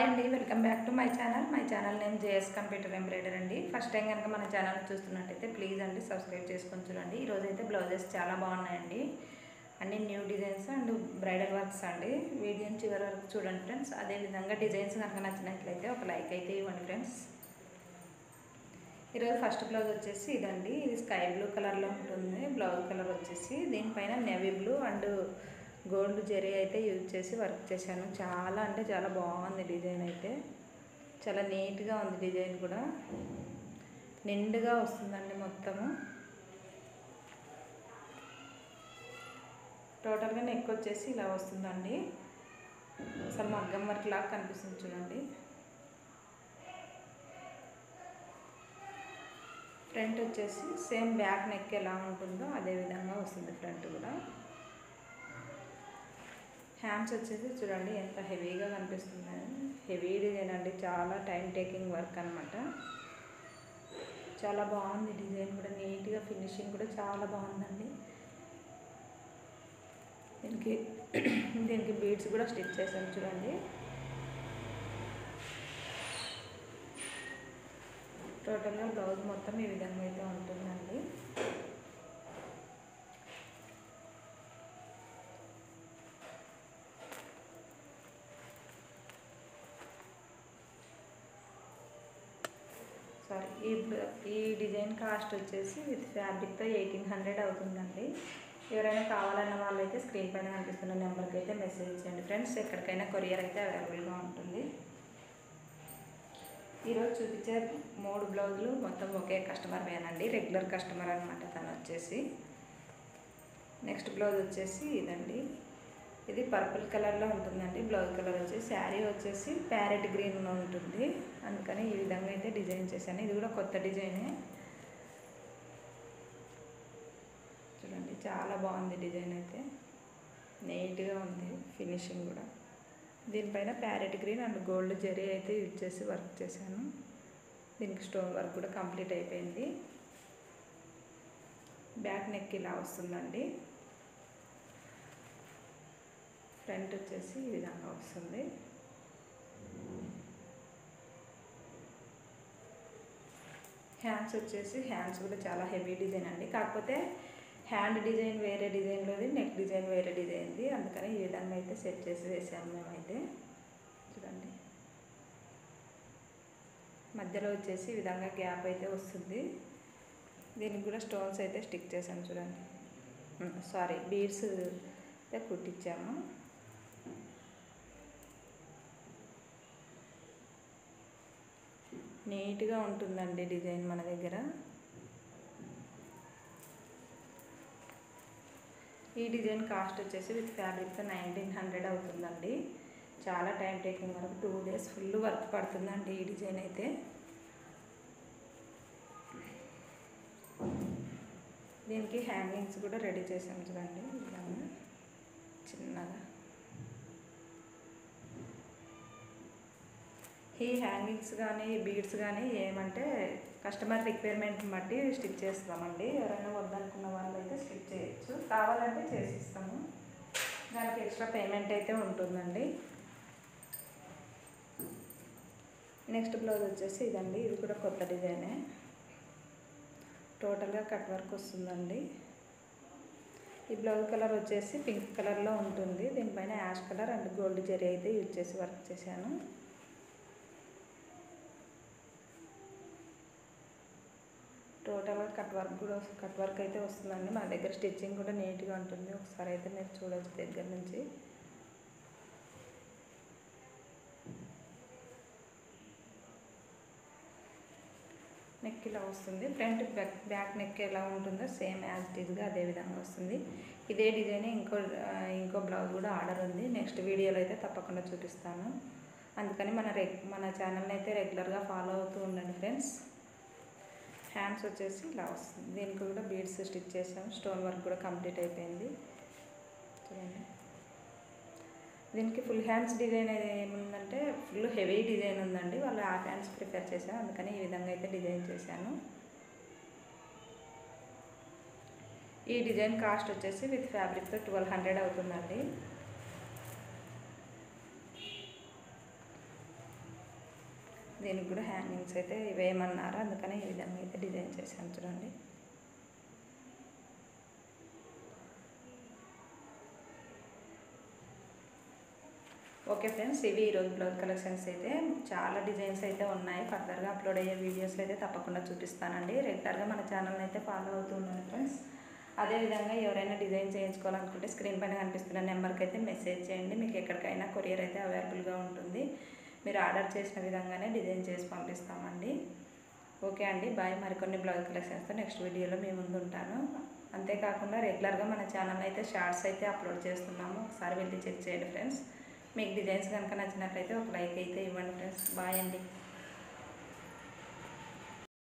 అండి, welcome back to my channel name JS computer embroider అండి. First time కనుక మన ఛానల్ చూస్తున్నట్టయితే ప్లీజ్ అండి సబ్స్క్రైబ్ చేసుకొని చూడండి. ఈరోజు అయితే బ్లౌజెస్ చాలా బాగున్నాయండి, అన్ని new designs and bridal works అండి. వీడియోని చివరి వరకు చూడండి ఫ్రెండ్స్. అదేవిధంగా డిజైన్స్ కనుక నచ్చినట్లయితే ఒక లైక్ అయితే ఇవ్వండి ఫ్రెండ్స్. ఈరోజు ఫస్ట్ బ్లౌజ్ వచ్చేసి ఇదండి. ఇది స్కై బ్లూ కలర్లో ఉంటుంది. బ్లౌజ్ కలర్ వచ్చేసి దీనిపైన navy blue and gold zari అయితే యూజ్ చేసి వర్క్ చేశాను. చాలా అంటే చాలా బాగుంది డిజైన్ అయితే, చాలా నీట్గా ఉంది. డిజైన్ కూడా నిండుగా వస్తుందండి. మొత్తము టోటల్గా నెక్ వచ్చేసి ఇలా వస్తుందండి. అసలు మగ్గం వర్క్ లాగా కనిపిస్తుంది చూడండి. ఫ్రంట్ వచ్చేసి సేమ్ బ్యాక్ నెక్ ఎలా ఉంటుందో అదే విధంగా వస్తుంది ఫ్రంట్ కూడా. హ్యాండ్స్ వచ్చేసి చూడండి ఎంత హెవీగా కనిపిస్తుంది. హెవీ డిజైన్ అండి, చాలా టైం టేకింగ్ వర్క్ అనమాట. చాలా బాగుంది డిజైన్ కూడా, నీట్గా ఫినిషింగ్ కూడా చాలా బాగుందండి. దీనికి బీడ్స్ కూడా స్టిచ్ చేశాను చూడండి. టోటల్గా బ్లౌజ్ మొత్తం ఈ విధంగా అయితే ఉంటుందండి. ఈ డిజైన్ కాస్ట్ వచ్చేసి విత్ ఫ్యాబ్రిక్తో 1800 అవుతుందండి. ఎవరైనా కావాలన్న వాళ్ళైతే స్క్రీన్ పైన కనిపిస్తున్న నెంబర్కి అయితే మెసేజ్ చేయండి ఫ్రెండ్స్. ఎక్కడికైనా కొరియర్ అయితే అవైలబుల్గా ఉంటుంది. ఈరోజు చూపించే 3 బ్లౌజులు మొత్తం ఒకే కస్టమర్ వేనండి, రెగ్యులర్ కస్టమర్ అనమాట తను వచ్చేసి. నెక్స్ట్ బ్లౌజ్ వచ్చేసి ఇదండి. ఇది పర్పుల్ కలర్లో ఉంటుందండి. బ్లౌజ్ కలర్ వచ్చేసి, శారీ వచ్చేసి ప్యారెట్ గ్రీన్లో ఉంటుంది. అందుకని ఈ విధంగా అయితే డిజైన్ చేశాను. ఇది కూడా కొత్త డిజైనే చూడండి. చాలా బాగుంది డిజైన్ అయితే, నీట్గా ఉంది ఫినిషింగ్ కూడా. దీనిపైన parrot green and gold zari అయితే యూజ్ చేసి వర్క్ చేశాను. దీనికి స్టోన్ వర్క్ కూడా కంప్లీట్ అయిపోయింది. బ్యాక్ నెక్ ఇలా వస్తుందండి. ఫ్రంట్ వచ్చేసి ఈ విధంగా వస్తుంది. హ్యాండ్స్ వచ్చేసి, హ్యాండ్స్ కూడా చాలా హెవీ డిజైన్ అండి. కాకపోతే హ్యాండ్ డిజైన్ వేరే డిజైన్లోది, నెక్ డిజైన్ వేరే డిజైన్ది. అందుకని ఈ విధంగా అయితే సెట్ చేసి వేసాము మేమైతే. చూడండి మధ్యలో వచ్చేసి ఈ విధంగా గ్యాప్ అయితే వస్తుంది. దీనికి కూడా స్టోన్స్ అయితే స్టిక్ చేసాము చూడండి. బీడ్స్ అయితే కుట్టించాము. నీట్గా ఉంటుందండి డిజైన్ మన దగ్గర. ఈ డిజైన్ కాస్ట్ వచ్చేసి విత్ ఫ్యాబ్రిక్తో 1900 అవుతుందండి. చాలా టైం టేకింగ్ వరకు 2 days ఫుల్ వర్క్ పడుతుందండి ఈ డిజైన్ అయితే. దీనికి హ్యాంగింగ్స్ కూడా రెడీ చేసాం చూడండి. ఇలాగా చిన్నగా ఈ హ్యాంగింగ్స్ కానీ బీడ్స్ కానీ ఏమంటే కస్టమర్ రిక్వైర్మెంట్ని బట్టి స్టిచ్ చేస్తామండి. ఎవరైనా వద్దనుకున్న వాళ్ళు అయితే స్టిచ్ చేయొచ్చు, కావాలంటే చేసిస్తాము. దానికి ఎక్స్ట్రా పేమెంట్ అయితే ఉంటుందండి. నెక్స్ట్ బ్లౌజ్ వచ్చేసి ఇదండి. ఇది కూడా కొత్త డిజైనే. టోటల్గా కట్ వర్క్ వస్తుందండి. ఈ బ్లౌజ్ కలర్ వచ్చేసి పింక్ కలర్లో ఉంటుంది. దీనిపైన ash colour and gold zari అయితే యూజ్ చేసి వర్క్ చేశాను. టోటల్గా కట్ వర్క్ అయితే వస్తుందండి. మన దగ్గర స్టిచ్చింగ్ కూడా నీట్గా ఉంటుంది. ఒకసారి అయితే మీరు చూడవచ్చు దగ్గర నుంచి. నెక్ ఇలా వస్తుంది. ఫ్రంట్ బ్యాక్ నెక్ ఎలా ఉంటుందో సేమ్ యాజ్ ఇట్ ఈజ్గా అదే విధంగా వస్తుంది. ఇదే డిజైన్ ఇంకో బ్లౌజ్ కూడా ఆర్డర్ ఉంది. నెక్స్ట్ వీడియోలో అయితే తప్పకుండా చూపిస్తాను. అందుకని మన ఛానల్ని అయితే రెగ్యులర్గా ఫాలో అవుతూ ఉండండి ఫ్రెండ్స్. హ్యాండ్స్ వచ్చేసి ఇలా వస్తుంది. దీనికి కూడా బీడ్స్ స్టిచ్ చేసాము. స్టోన్ వర్క్ కూడా కంప్లీట్ అయిపోయింది చూడండి. దీనికి ఫుల్ హ్యాండ్స్ డిజైన్ ఏముందంటే ఫుల్ హెవీ డిజైన్ ఉందండి. వాళ్ళు హాఫ్ హ్యాండ్స్ ప్రిఫర్ చేశాను, అందుకని ఈ విధంగా అయితే డిజైన్ చేశాను. ఈ డిజైన్ కాస్ట్ వచ్చేసి విత్ ఫ్యాబ్రిక్తో 1200 అవుతుందండి. దీనికి కూడా హ్యాంగింగ్స్ అయితే వేయమన్నారు, అందుకని ఈ విధంగా అయితే డిజైన్ చేశాను చూడండి. ఓకే ఫ్రెండ్స్, ఇవి ఈరోజు బ్లౌజ్ కలెక్షన్స్ అయితే. చాలా డిజైన్స్ అయితే ఉన్నాయి. ఫర్దర్గా అప్లోడ్ అయ్యే వీడియోస్లో అయితే తప్పకుండా చూపిస్తానండి. రెగ్యులర్గా మన ఛానల్ని అయితే ఫాలో అవుతూ ఉన్నాను ఫ్రెండ్స్. అదేవిధంగా ఎవరైనా డిజైన్ చేయించుకోవాలనుకుంటే స్క్రీన్ పైన కనిపిస్తున్న నెంబర్కి అయితే మెసేజ్ చేయండి. మీకు ఎక్కడికైనా కొరియర్ అయితే అవైలబుల్గా ఉంటుంది. మీరు ఆర్డర్ చేసిన విధంగానే డిజైన్ చేసి పంపిస్తామండి. ఓకే అండి, బాయ్. మరికొన్ని బ్లౌజ్ కలెక్షన్స్తో నెక్స్ట్ వీడియోలో మీ ముందు ఉంటాను. అంతేకాకుండా రెగ్యులర్గా మన ఛానల్ అయితే షార్ట్స్ అయితే అప్లోడ్ చేస్తున్నాము. ఒకసారి వెళ్ళి చెక్ చేయండి ఫ్రెండ్స్. మీకు డిజైన్స్ కనుక నచ్చినట్లయితే ఒక లైక్ అయితే ఇవ్వండి ఫ్రెండ్స్. బాయ్ అండి.